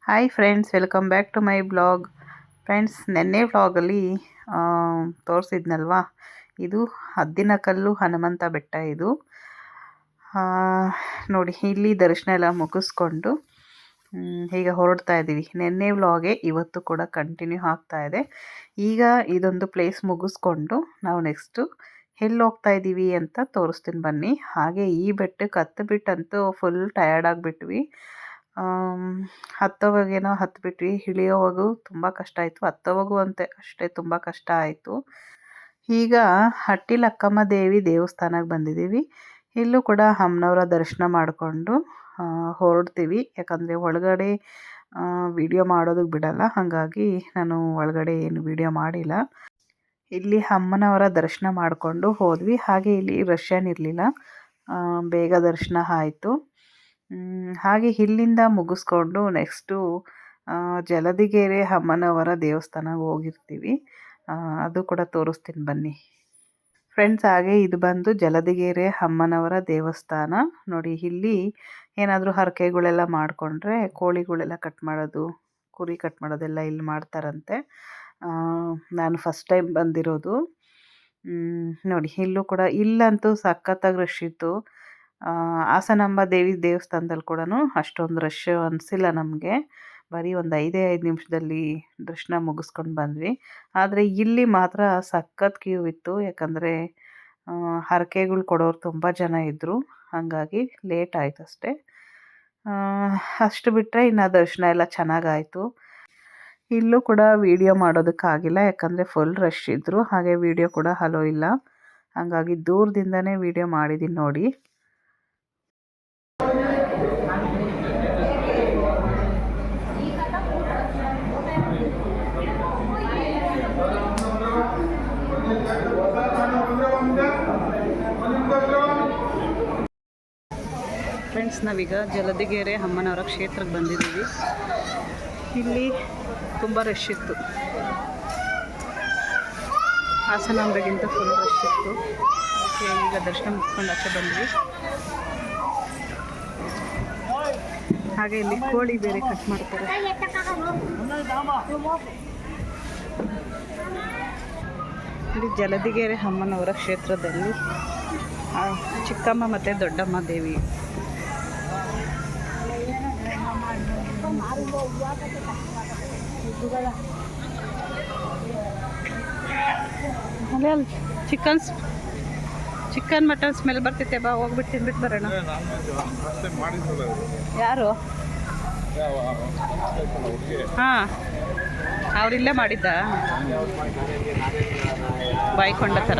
Hi friends, welcome back to my blog. Friends, ನೆನ್ನೆ ವ್ಲಾಗಲ್ಲಿ ತೋರಿಸಿದ್ನಲ್ವಾ, ಇದು ಹದ್ದಿನಕಲ್ಲು ಹನುಮಂತ ಬೆಟ್ಟ. ಇದು ನೋಡಿ, ಇಲ್ಲಿ ದರ್ಶನ ಎಲ್ಲ ಮುಗಿಸ್ಕೊಂಡು ಈಗ ಹೊರಡ್ತಾ ಇದ್ದೀವಿ. ನೆನ್ನೆ ವ್ಲಾಗೆ ಇವತ್ತು ಕೂಡ ಕಂಟಿನ್ಯೂ ಆಗ್ತಾ ಇದೆ. ಈಗ ಇದೊಂದು ಪ್ಲೇಸ್ ಮುಗಿಸ್ಕೊಂಡು ನಾವು ನೆಕ್ಸ್ಟು ಎಲ್ಲಿ ಹೋಗ್ತಾ ಇದ್ದೀವಿ ಅಂತ ತೋರಿಸ್ತೀನಿ ಬನ್ನಿ. ಹಾಗೆ ಈ ಬೆಟ್ಟಕ್ಕೆ ಹತ್ತಿಬಿಟ್ಟಂತೂ ಫುಲ್ ಟಯರ್ಡ್ ಆಗಿಬಿಟ್ವಿ. ಹತ್ತೋವಾಗೇನೋ ಹತ್ಬಿಟ್ವಿ, ಇಳಿಯೋವಾಗೂ ತುಂಬ ಕಷ್ಟ ಆಯಿತು, ಹತ್ತೋವಾಗೂ ಅಷ್ಟೇ ತುಂಬ ಕಷ್ಟ ಆಯಿತು. ಈಗ ಹಟ್ಟಿಲಕ್ಕಮ್ಮ ದೇವಿ ದೇವಸ್ಥಾನಕ್ಕೆ ಬಂದಿದ್ದೀವಿ. ಇಲ್ಲೂ ಕೂಡ ಅಮ್ಮನವರ ದರ್ಶನ ಮಾಡಿಕೊಂಡು ಹೊರಡ್ತೀವಿ. ಯಾಕಂದರೆ ಒಳಗಡೆ ವಿಡಿಯೋ ಮಾಡೋದಕ್ಕೆ ಬಿಡಲ್ಲ, ಹಾಗಾಗಿ ನಾನು ಒಳಗಡೆ ಏನು ವಿಡಿಯೋ ಮಾಡಿಲ್ಲ. ಇಲ್ಲಿ ಅಮ್ಮನವರ ದರ್ಶನ ಮಾಡಿಕೊಂಡು ಹೋದ್ವಿ. ಹಾಗೆ ಇಲ್ಲಿ ರಶ್ ಏನಿರಲಿಲ್ಲ, ಬೇಗ ದರ್ಶನ ಆಯಿತು. ಹಾಗೆ ಇಲ್ಲಿಂದ ಮುಗಿಸ್ಕೊಂಡು ನೆಕ್ಸ್ಟು ಜಲದಿಗೆರೆ ಅಮ್ಮನವರ ದೇವಸ್ಥಾನಕ್ಕೆ ಹೋಗಿರ್ತೀವಿ. ಅದು ಕೂಡ ತೋರಿಸ್ತೀನಿ ಬನ್ನಿ ಫ್ರೆಂಡ್ಸ್. ಹಾಗೆ ಇದು ಬಂದು ಜಲದಿಗೆರೆ ಅಮ್ಮನವರ ದೇವಸ್ಥಾನ. ನೋಡಿ, ಇಲ್ಲಿ ಏನಾದರೂ ಹರಕೆಗಳೆಲ್ಲ ಮಾಡಿಕೊಂಡ್ರೆ ಕೋಳಿಗಳೆಲ್ಲ ಕಟ್ ಮಾಡೋದು, ಕುರಿ ಕಟ್ ಮಾಡೋದೆಲ್ಲ ಇಲ್ಲಿ ಮಾಡ್ತಾರಂತೆ. ನಾನು ಫಸ್ಟ್ ಟೈಮ್ ಬಂದಿರೋದು. ನೋಡಿ, ಇಲ್ಲೂ ಕೂಡ ಇಲ್ಲಂತೂ ಸಖತ್ತಾಗಿ ರಶ್ ಇತ್ತು. ಹಾಸನಾಂಬ ದೇವಿ ದೇವಸ್ಥಾನದಲ್ಲಿ ಕೂಡ ಅಷ್ಟೊಂದು ರಶ್ ಅನಿಸಿಲ್ಲ ನಮಗೆ. ಬರೀ ಒಂದು 5 ನಿಮಿಷದಲ್ಲಿ ದರ್ಶನ ಮುಗಿಸ್ಕೊಂಡು ಬಂದ್ವಿ. ಆದರೆ ಇಲ್ಲಿ ಮಾತ್ರ ಸಖತ್ ಕ್ಯೂ ಇತ್ತು. ಯಾಕಂದರೆ ಹರಕೆಗಳು ಕೊಡೋರು ತುಂಬ ಜನ ಇದ್ದರು, ಹಾಗಾಗಿ ಲೇಟ್ ಆಯಿತು ಅಷ್ಟೇ. ಅಷ್ಟು ಬಿಟ್ಟರೆ ಇನ್ನು ದರ್ಶನ ಎಲ್ಲ ಚೆನ್ನಾಗಾಯಿತು. ಇಲ್ಲೂ ಕೂಡ ವಿಡಿಯೋ ಮಾಡೋದಕ್ಕಾಗಿಲ್ಲ, ಯಾಕಂದರೆ ಫುಲ್ ರಶ್ ಇದ್ದರು. ಹಾಗೆ ವಿಡಿಯೋ ಕೂಡ ಹಲೋ ಇಲ್ಲ, ಹಾಗಾಗಿ ದೂರದಿಂದನೇ ವಿಡಿಯೋ ಮಾಡಿದ್ದೀನಿ ನೋಡಿ. ಫ್ರೆಂಡ್ಸ್, ನಾವೀಗ ಜಲದಿಗೆರೆ ಅಮ್ಮನವರ ಕ್ಷೇತ್ರಕ್ಕೆ ಬಂದಿದ್ದೀವಿ. ಇಲ್ಲಿ ತುಂಬ ರಶ್ ಇತ್ತು, ಹಾಸನಾಂಬೆಗಿಂತ ಫುಲ್ ರಶ್ ಇತ್ತು. ಅದಕ್ಕೆ ಈಗ ದರ್ಶನ ಮುಗಿಸ್ಕೊಂಡು ಆಚೆ ಬಂದ್ವಿ. ಹಾಗೆ ಇಲ್ಲಿ ಕೋಳಿ ಬೇರೆ ಕಟ್ ಮಾಡ್ತಾರೆ. ಇಲ್ಲಿ ಜಲದಿಗೆರೆ ಅಮ್ಮನವರ ಕ್ಷೇತ್ರದಲ್ಲಿ ಚಿಕ್ಕಮ್ಮ ಮತ್ತು ದೊಡ್ಡಮ್ಮ ದೇವಿ. ಅಲ್ಲಿ ಚಿಕನ್ ಮಟನ್ ಸ್ಮೆಲ್ ಬರ್ತೈತೆ, ಬಾ ಹೋಗ್ಬಿಟ್ಟು ತಿನ್ಬಿಟ್ಟು ಬರೋಣ. ಯಾರು? ಹಾಂ, ಅವರಿಲ್ಲೇ ಮಾಡಿದ್ದ ಬಾಯ್ಕೊಂಡ ಥರ.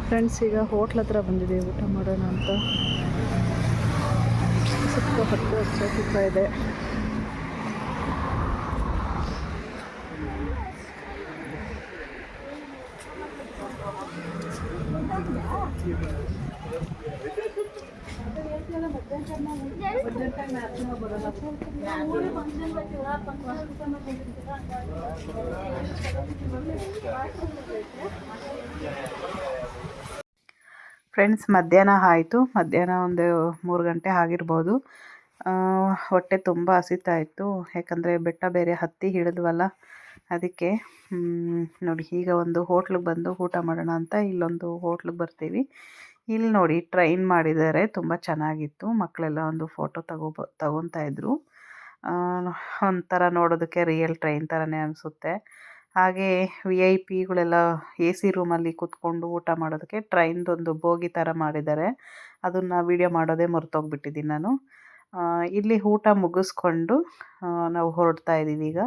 ಫ್ರೆಂಡ್ಸ್, ಈಗ ಹೋಟ್ಲ್ ಹತ್ರ ಬಂದಿದೆ ಊಟ ಮಾಡೋಣ ಅಂತ. ಸುತ್ತ 10 ಸುತ್ತ ಇದೆ. ಫ್ರೆಂಡ್ಸ್, ಮಧ್ಯಾಹ್ನ ಆಯಿತು. ಮಧ್ಯಾಹ್ನ ಒಂದು 3 ಗಂಟೆ ಆಗಿರ್ಬೋದು. ಹೊಟ್ಟೆ ತುಂಬ ಹಸಿತಾ ಇತ್ತು, ಯಾಕಂದರೆ ಬೆಟ್ಟ ಬೇರೆ ಹತ್ತಿ ಹಿಡಿದ್ವಲ್ಲ, ಅದಕ್ಕೆ. ನೋಡಿ, ಈಗ ಒಂದು ಹೋಟ್ಲಿಗೆ ಬಂದು ಊಟ ಮಾಡೋಣ ಅಂತ ಇಲ್ಲೊಂದು ಹೋಟ್ಲಿಗೆ ಬರ್ತೀವಿ. ಇಲ್ಲಿ ನೋಡಿ, ಟ್ರೈನ್ ಮಾಡಿದ್ದಾರೆ, ತುಂಬ ಚೆನ್ನಾಗಿತ್ತು. ಮಕ್ಕಳೆಲ್ಲ ಒಂದು ಫೋಟೋ ತಗೊತಾ ಇದ್ರು. ಒಂಥರ ನೋಡೋದಕ್ಕೆ ರಿಯಲ್ ಟ್ರೈನ್ ಥರನೇ ಅನಿಸುತ್ತೆ. ಹಾಗೆ VIP AC ರೂಮಲ್ಲಿ ಕೂತ್ಕೊಂಡು ಊಟ ಮಾಡೋದಕ್ಕೆ ಟ್ರೈನ್ದೊಂದು ಬೋಗಿ ಥರ ಮಾಡಿದ್ದಾರೆ. ಅದನ್ನು ವೀಡಿಯೋ ಮಾಡೋದೇ ಮರ್ತೋಗ್ಬಿಟ್ಟಿದ್ದೀನಿ ನಾನು. ಇಲ್ಲಿ ಊಟ ಮುಗಿಸ್ಕೊಂಡು ನಾವು ಹೊರಡ್ತಾ ಇದ್ದೀವಿ ಈಗ.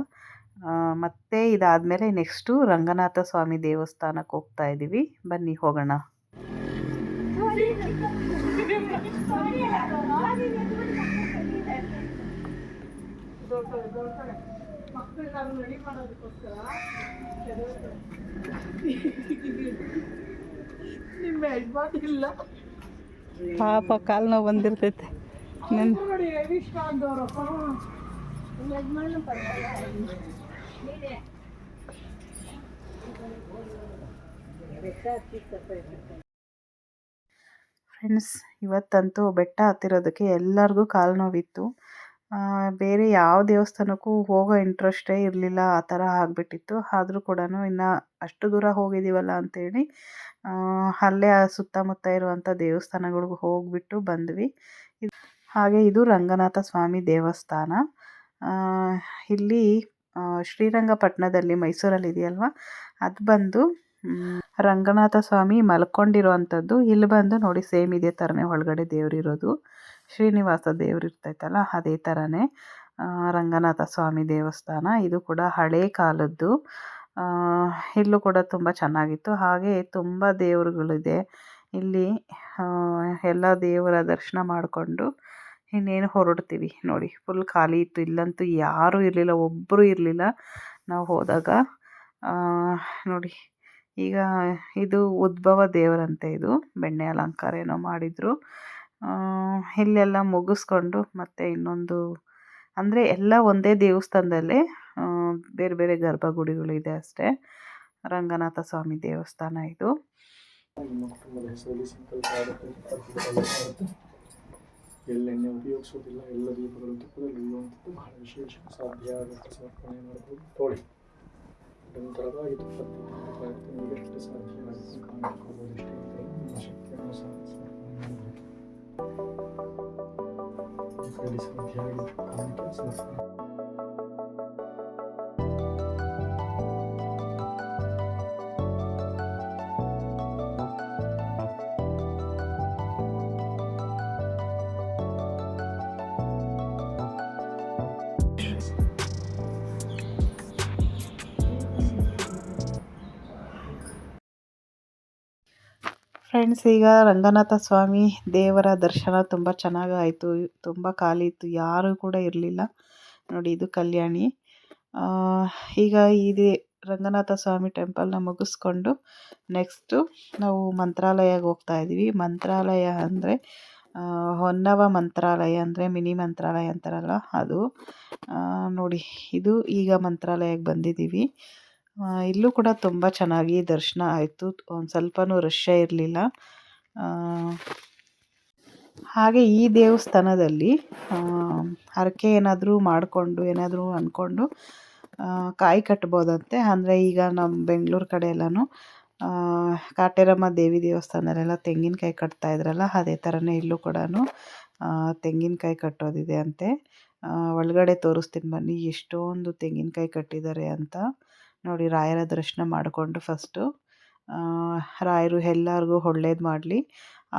ಮತ್ತು ಇದಾದಮೇಲೆ ನೆಕ್ಸ್ಟು ರಂಗನಾಥ ಸ್ವಾಮಿ ದೇವಸ್ಥಾನಕ್ಕೆ ಹೋಗ್ತಾ ಇದ್ದೀವಿ. ಬನ್ನಿ ಹೋಗೋಣ. ಪಾಪ ಕಾಲು ನೋವು ಬಂದಿರ್ತೈತೆ. ಫ್ರೆಂಡ್ಸ್, ಇವತ್ತಂತೂ ಬೆಟ್ಟ ಹತ್ತಿರೋದಕ್ಕೆ ಎಲ್ಲರಿಗೂ ಕಾಲು ನೋವಿತ್ತು. ಬೇರೆ ಯಾವ ದೇವಸ್ಥಾನಕ್ಕೂ ಹೋಗೋ ಇಂಟ್ರೆಸ್ಟೇ ಇರಲಿಲ್ಲ, ಆ ಥರ ಆಗಿಬಿಟ್ಟಿತ್ತು. ಆದರೂ ಕೂಡ ಇನ್ನು ಅಷ್ಟು ದೂರ ಹೋಗಿದ್ದೀವಲ್ಲ ಅಂಥೇಳಿ ಅಲ್ಲೇ ಸುತ್ತಮುತ್ತ ಇರುವಂಥ ದೇವಸ್ಥಾನಗಳಿಗೂ ಹೋಗಿಬಿಟ್ಟು ಬಂದ್ವಿ. ಹಾಗೆ ಇದು ರಂಗನಾಥ ಸ್ವಾಮಿ ದೇವಸ್ಥಾನ. ಇಲ್ಲಿ ಶ್ರೀರಂಗಪಟ್ಟಣದಲ್ಲಿ, ಮೈಸೂರಲ್ಲಿ ಇದೆಯಲ್ವ, ಅದು ಬಂದು ರಂಗನಾಥ ಸ್ವಾಮಿ ಮಲ್ಕೊಂಡಿರೋವಂಥದ್ದು. ಇಲ್ಲಿ ಬಂದು ನೋಡಿ ಸೇಮ್ ಇದೇ ಥರನೇ ಒಳಗಡೆ ದೇವರಿರೋದು. ಶ್ರೀನಿವಾಸ ದೇವ್ರು ಇರ್ತೈತಲ್ಲ ಅದೇ ಥರನೇ ರಂಗನಾಥ ಸ್ವಾಮಿ ದೇವಸ್ಥಾನ. ಇದು ಕೂಡ ಹಳೇ ಕಾಲದ್ದು. ಇಲ್ಲೂ ಕೂಡ ತುಂಬ ಚೆನ್ನಾಗಿತ್ತು. ಹಾಗೆ ತುಂಬ ದೇವರುಗಳಿದೆ ಇಲ್ಲಿ. ಎಲ್ಲ ದೇವರ ದರ್ಶನ ಮಾಡಿಕೊಂಡು ಇನ್ನೇನು ಹೊರಡ್ತೀವಿ. ನೋಡಿ ಫುಲ್ ಖಾಲಿ ಇತ್ತು. ಇಲ್ಲಂತೂ ಯಾರೂ ಇರಲಿಲ್ಲ, ಒಬ್ಬರು ಇರಲಿಲ್ಲ ನಾವು ಹೋದಾಗ. ನೋಡಿ ಈಗ ಇದು ಉದ್ಭವ ದೇವರಂತೆ. ಇದು ಬೆಣ್ಣೆ ಅಲಂಕಾರ ಏನೋ ಮಾಡಿದರು. ಇಲ್ಲೆಲ್ಲ ಮುಗಿಸ್ಕೊಂಡು ಮತ್ತೆ ಇನ್ನೊಂದು ಅಂದರೆ ಎಲ್ಲ ಒಂದೇ ದೇವಸ್ಥಾನದಲ್ಲೇ ಬೇರೆ ಬೇರೆ ಗರ್ಭಗುಡಿಗಳಿದೆ ಅಷ್ಟೇ. ರಂಗನಾಥ ಸ್ವಾಮಿ ದೇವಸ್ಥಾನ ಇದು. ಎಳ್ಳೆಣ್ಣೆ ಉಪಯೋಗಿಸೋದಿಲ್ಲ, ಎಲ್ಲ ದೀಪಗಳು ತುಪ್ಪದಲ್ಲಿ ಇರುವಂಥದ್ದು ಬಹಳ ವಿಶೇಷ. ಸಾಧ್ಯ ಆಗುತ್ತೆ ಸಮರ್ಪಣೆ ಮಾಡ್ಬೋದು. ತೊಳಿ ನಿರಂತರವಾಗಿ ತುಪ್ಪತ್ತಿ ನಿಮಗೆ ಎಷ್ಟು ಸಾಧ್ಯ ಆಗುತ್ತೆ ಕಾಣಿಸ್ಕೋಬೋದು. ಇಷ್ಟೇ ನಿಮ್ಮ ಶಕ್ತಿ ಅನುಸಾರ ಸಮರ್ಪಣೆ ಮಾಡಬೇಕು. ಸಾಧ್ಯ ಆಗಿದ್ದು ಕಾಣಿಕೆ ಸಮರ್ಪಣೆ. ಫ್ರೆಂಡ್ಸ್, ಈಗ ರಂಗನಾಥ ಸ್ವಾಮಿ ದೇವರ ದರ್ಶನ ತುಂಬ ಚೆನ್ನಾಗಾಯಿತು. ತುಂಬ ಖಾಲಿ ಇತ್ತು, ಯಾರೂ ಕೂಡ ಇರಲಿಲ್ಲ. ನೋಡಿ ಇದು ಕಲ್ಯಾಣಿ. ಈಗ ಇದೆ ರಂಗನಾಥ ಸ್ವಾಮಿ ಟೆಂಪಲ್ನ ಮುಗಿಸ್ಕೊಂಡು ನೆಕ್ಸ್ಟು ನಾವು ಮಂತ್ರಾಲಯಕ್ಕೆ ಹೋಗ್ತಾ ಇದ್ದೀವಿ. ಮಂತ್ರಾಲಯ ಅಂದರೆ ಹೊನ್ನವ ಮಂತ್ರಾಲಯ, ಅಂದರೆ ಮಿನಿ ಮಂತ್ರಾಲಯ ಅಂತಾರಲ್ಲ ಅದು. ನೋಡಿ ಇದು ಈಗ ಮಂತ್ರಾಲಯಕ್ಕೆ ಬಂದಿದ್ದೀವಿ. ಇಲ್ಲೂ ಕೂಡ ತುಂಬ ಚೆನ್ನಾಗಿ ದರ್ಶನ ಆಯಿತು. ಒಂದು ಸ್ವಲ್ಪನೂ ರಶ್ಶೇ ಇರಲಿಲ್ಲ. ಹಾಗೆ ಈ ದೇವಸ್ಥಾನದಲ್ಲಿ ಹರಕೆ ಏನಾದರೂ ಮಾಡಿಕೊಂಡು ಏನಾದರೂ ಅಂದ್ಕೊಂಡು ಕಾಯಿ ಕಟ್ಬೋದಂತೆ. ಅಂದರೆ ಈಗ ನಮ್ಮ ಬೆಂಗಳೂರು ಕಡೆ ಎಲ್ಲನೂ ಕಾಟೇರಮ್ಮ ದೇವಿ ದೇವಸ್ಥಾನದಲ್ಲೆಲ್ಲ ತೆಂಗಿನಕಾಯಿ ಕಟ್ತಾ ಇದ್ರಲ್ಲ, ಅದೇ ಥರನೇ ಇಲ್ಲೂ ಕೂಡ ತೆಂಗಿನಕಾಯಿ ಕಟ್ಟೋದಿದೆ ಅಂತೆ. ಒಳಗಡೆ ತೋರಿಸ್ತೀನಿ ಬನ್ನಿ ಎಷ್ಟೊಂದು ತೆಂಗಿನಕಾಯಿ ಕಟ್ಟಿದ್ದಾರೆ ಅಂತ. ನೋಡಿ ರಾಯರ ದರ್ಶನ ಮಾಡಿಕೊಂಡು ಫಸ್ಟು ರಾಯರು ಎಲ್ಲರಿಗೂ ಒಳ್ಳೇದು ಮಾಡಲಿ,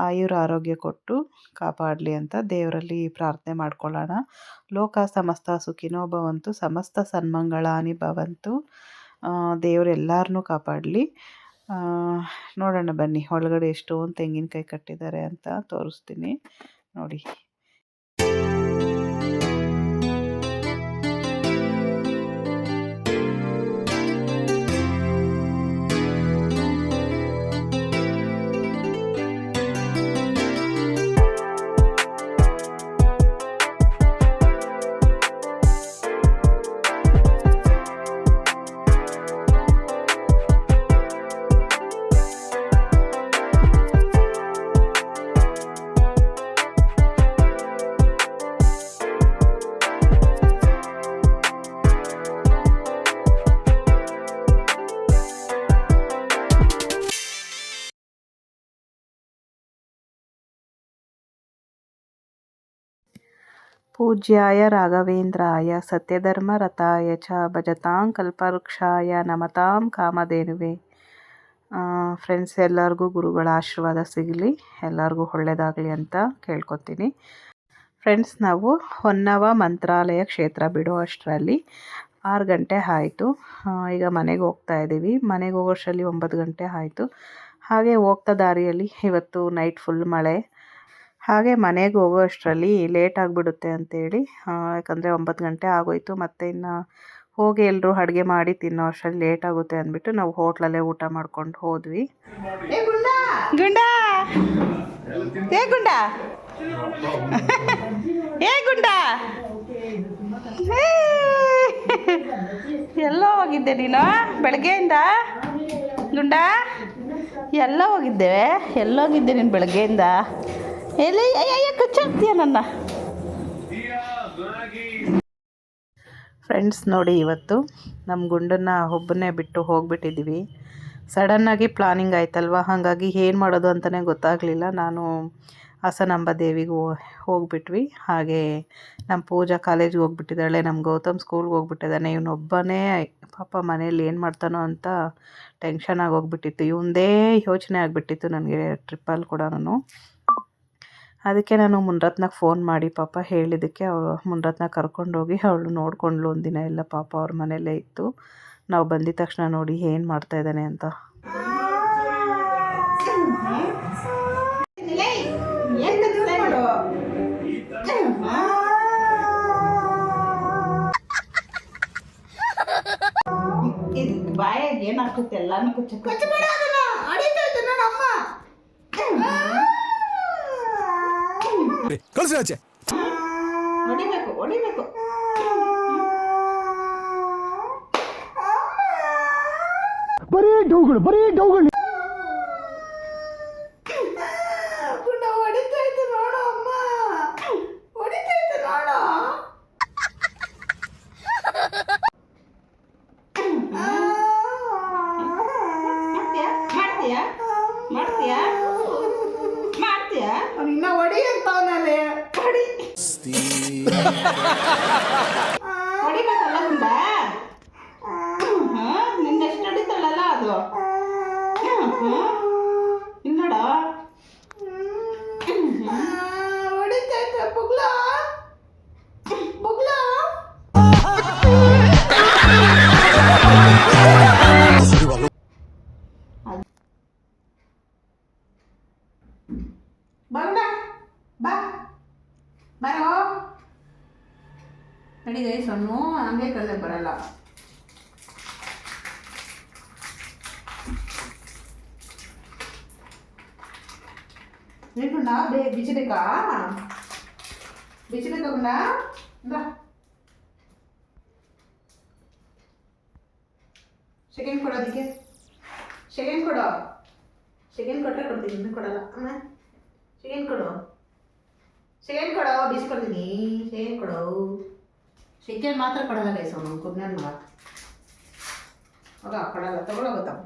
ಆಯುರ ಆರೋಗ್ಯ ಕೊಟ್ಟು ಕಾಪಾಡಲಿ ಅಂತ ದೇವರಲ್ಲಿ ಪ್ರಾರ್ಥನೆ ಮಾಡ್ಕೊಳ್ಳೋಣ. ಲೋಕ ಸಮಸ್ತ ಸುಖಿನೋ ಭವಂತು, ಸಮಸ್ತ ಸನ್ಮಂಗಳಾನಿ ಭವಂತು. ದೇವರು ಎಲ್ಲರನ್ನೂ ಕಾಪಾಡಲಿ. ನೋಡೋಣ ಬನ್ನಿ ಒಳಗಡೆ ಎಷ್ಟೊಂದು ತೆಂಗಿನಕಾಯಿ ಕಟ್ಟಿದ್ದಾರೆ ಅಂತ ತೋರಿಸ್ತೀನಿ ನೋಡಿ. ಪೂಜ್ಯಾಯ ರಾಘವೇಂದ್ರಾಯ ಸತ್ಯಧರ್ಮರತಾಯ ಚ ಭಜತಾಂ ಕಲ್ಪವೃಕ್ಷಾಯ ನಮತಾಂ ಕಾಮಧೇನುವೆ. ಫ್ರೆಂಡ್ಸ್, ಎಲ್ಲರಿಗೂ ಗುರುಗಳ ಆಶೀರ್ವಾದ ಸಿಗಲಿ, ಎಲ್ಲರಿಗೂ ಒಳ್ಳೆಯದಾಗಲಿ ಅಂತ ಕೇಳ್ಕೊತೀನಿ. ಫ್ರೆಂಡ್ಸ್, ನಾವು ಹೊನ್ನವ ಮಂತ್ರಾಲಯ ಕ್ಷೇತ್ರ ಬಿಡೋ ಅಷ್ಟರಲ್ಲಿ 6 ಗಂಟೆ ಆಯಿತು. ಈಗ ಮನೆಗೆ ಹೋಗ್ತಾ ಇದ್ದೀವಿ. ಮನೆಗೆ ಹೋಗೋಷ್ಟರಲ್ಲಿ 9 ಗಂಟೆ ಆಯಿತು. ಹಾಗೆ ಹೋಗ್ತಾ ದಾರಿಯಲ್ಲಿ ಇವತ್ತು ನೈಟ್ ಫುಲ್ ಮಳೆ. ಹಾಗೆ ಮನೆಗೆ ಹೋಗೋ ಅಷ್ಟರಲ್ಲಿ ಲೇಟ್ ಆಗಿಬಿಡುತ್ತೆ ಅಂಥೇಳಿ, ಯಾಕಂದರೆ 9 ಗಂಟೆ ಆಗೋಯಿತು. ಮತ್ತು ಇನ್ನು ಹೋಗಿ ಎಲ್ಲರೂ ಅಡುಗೆ ಮಾಡಿ ತಿನ್ನೋ ಅಷ್ಟರಲ್ಲಿ ಲೇಟ್ ಆಗುತ್ತೆ ಅಂದ್ಬಿಟ್ಟು ನಾವು ಹೋಟ್ಲಲ್ಲೇ ಊಟ ಮಾಡ್ಕೊಂಡು ಹೋದ್ವಿ. ಗುಂಡ ಏ ಗುಂಡ ಏ ಗುಂಡ ಎಲ್ಲೋ ಹೋಗಿದ್ದೆ ನೀನು ಬೆಳಗ್ಗೆಯಿಂದ? ಗುಂಡ ಎಲ್ಲ ಹೋಗಿದ್ದೇವೆ ಎಲ್ಲೋಗಿದ್ದೆ ನೀನು ಬೆಳಗ್ಗೆಯಿಂದ ಎಲ್ಲಿ ಅಯ್ಯ ಕಚ್ಚಾಗ್ತೀಯ ನನ್ನ ಫ್ರೆಂಡ್ಸ್. ನೋಡಿ ಇವತ್ತು ನಮ್ಮ ಗುಂಡನ್ನು ಒಬ್ಬನೇ ಬಿಟ್ಟು ಹೋಗಿಬಿಟ್ಟಿದ್ದೀವಿ. ಸಡನ್ನಾಗಿ ಪ್ಲಾನಿಂಗ್ ಆಯ್ತಲ್ವ, ಹಾಗಾಗಿ ಏನು ಮಾಡೋದು ಅಂತಲೇ ಗೊತ್ತಾಗಲಿಲ್ಲ. ನಾನು ಹಾಸನಾಂಬ ದೇವಿಗೆ ಹೋಗ್ಬಿಟ್ವಿ. ಹಾಗೆ ನಮ್ಮ ಪೂಜಾ ಕಾಲೇಜ್ಗೆ ಹೋಗ್ಬಿಟ್ಟಿದ್ದಾಳೆ, ನಮ್ಮ ಗೌತಮ್ ಸ್ಕೂಲ್ಗೆ ಹೋಗ್ಬಿಟ್ಟಿದ್ದಾನೆ. ಇವನೊಬ್ಬನೇ ಪಾಪ ಮನೇಲಿ ಏನು ಮಾಡ್ತಾನೋ ಅಂತ ಟೆನ್ಷನ್ ಆಗೋಗ್ಬಿಟ್ಟಿತ್ತು. ಇವಂದೇ ಯೋಚನೆ ಆಗಿಬಿಟ್ಟಿತ್ತು ನನಗೆ ಟ್ರಿಪ್ಪಲ್ಲಿ ಕೂಡ. ಅದಕ್ಕೆ ನಾನು ಮುನ್ರತ್ನಕ್ಕೆ ಫೋನ್ ಮಾಡಿ ಪಾಪ ಹೇಳಿದ್ದಕ್ಕೆ ಅವಳು ಮುನ್ರತ್ನ ಕರ್ಕೊಂಡೋಗಿ ಅವಳು ನೋಡ್ಕೊಂಡ್ಳು ಒಂದಿನ ಎಲ್ಲ. ಪಾಪ ಅವ್ರ ಮನೆಯಲ್ಲೇ ಇತ್ತು. ನಾವು ಬಂದಿದ ತಕ್ಷಣ ನೋಡಿ ಏನು ಮಾಡ್ತಾಯಿದ್ದಾನೆ ಅಂತ. ಬಾಯಾಗ ಏನಾಗ್ತೈತೆ ಎಲ್ಲಾನು ಕಳ್ಸಿ ಹೊಡಿಬೇಕು ಹೊಡಿಬೇಕು. ಬರೀ ಡೌಗಳು ಹೊಡಿತೈತೆ ನೋಡು ಅಮ್ಮ, ಹೊಡಿತೈತೆ ನೋಡು. ಮಾಡ್ತೀಯಾ ಇನ್ನ ಹೊಡಿ ಅಂತವನಲ್ಲಿ ಹೊಡಿಬೇಕಲ್ಲ ಗುಂಡ. ನಿನ್ನೆಷ್ಟು ಹೊಡಿತಾಳಲ್ಲ ಅದು. ಇನ್ನೋಡ ಹೊಡಿತೈತೆ ಬುಗ್ಲ ಬುಗ್ಲ. ಬಾ ಬರೋ ನಡಿಗೈ ಸೊನ್ನು ಹಂಗೆ ಕಲ್ಲೆ ಬರಲ್ಲ. ಏನು ಗುಂಡ ಬಿಚ್ಚಬೇಕಾ ಗುಂಡ? ಬಾ ಸೆಕೆಂಡ್ ಕೊಡೋ, ಅದಕ್ಕೆ ಸೆಕೆಂಡ್ ಕೊಡೋ. ಸೆಕೆಂಡ್ ಕೊಟ್ಟರೆ ಕೊಡ್ತೀನಿ, ಇನ್ನೂ ಕೊಡಲ್ಲ. ಅಮ್ಮ ಸೆಕೆಂಡ್ ಕೊಡು, ಬಿಸಿ ಕೊಡ್ತೀನಿ. ಸೆಕೆಂಡ್ ಕೊಡು. ಸೆಕೆಂಡ್ ಮಾತ್ರ ಕೊಡಲ್ಲ ಗೈಸ್ ಅವನು ಕುದ್ನ ಮಗ. ಕೊಡಲ್ಲ, ತಗೊಳೋಗುತ್ತಮ್ಮ.